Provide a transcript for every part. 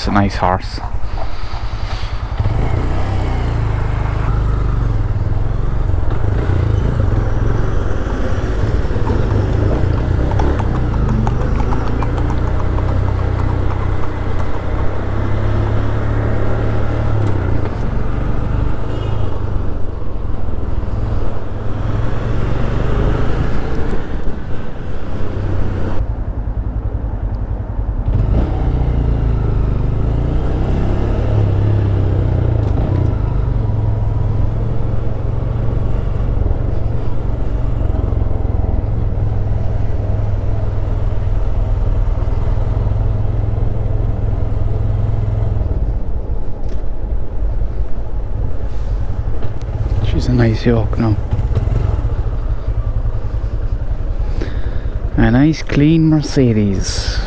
That's a nice horse. She's a nice yoke now. A nice clean Mercedes.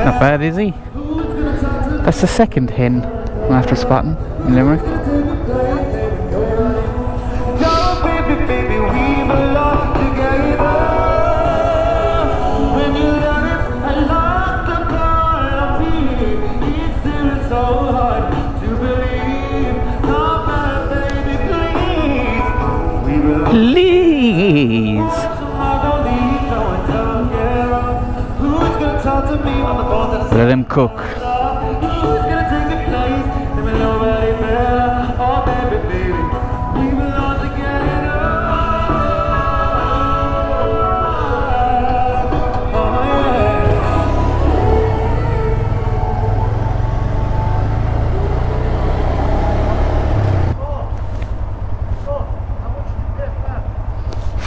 Not bad, is he? That's the second hen after spotting in Limerick. Please! Let him cook.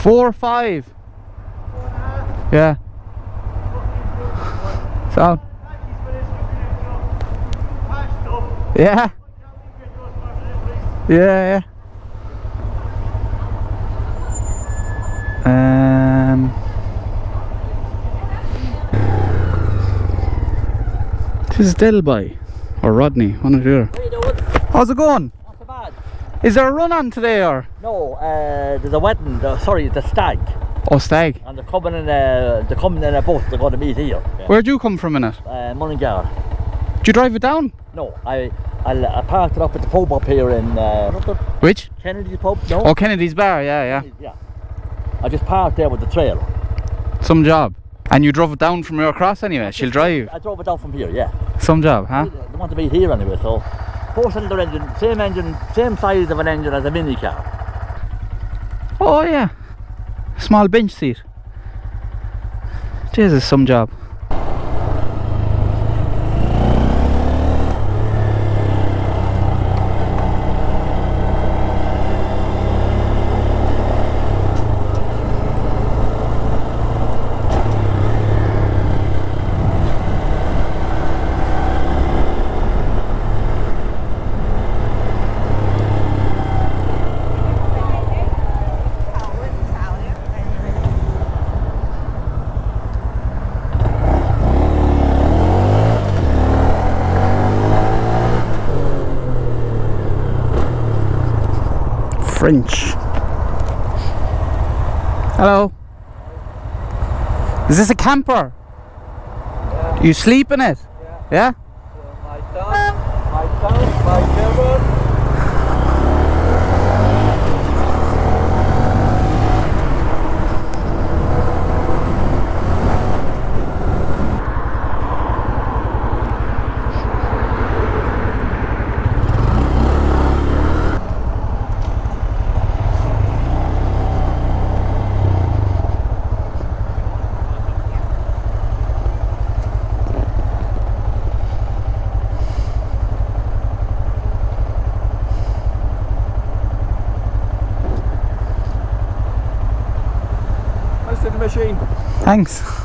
Four or five. Yeah. So. Yeah. Yeah, yeah. This is Delby or Rodney, one or the other. How you doing? How's it going? Not so bad. Is there a run on today or? No, there's a wedding. Sorry, the stag. Oh, stag. And they're coming in a boat. They're going to meet here. Yeah. Where'd you come from in it? Mullingar. Did you drive it down? No, I parked it up at the pub up here in Which? Kennedy's pub. No. Oh, Kennedy's Bar. Yeah, yeah. Yeah. I just parked there with the trail. Some job. And you drove it down from your cross anyway. She'll drive. I drove it down from here. Yeah. Some job, huh? They want to meet here anyway, so. 4-cylinder engine, same size of an engine as a mini car. Oh yeah, small bench seat. Jesus, some job. French. Hello. Is this a camper? Yeah. You sleep in it? Yeah? My tongue, my camper. Machine. Thanks.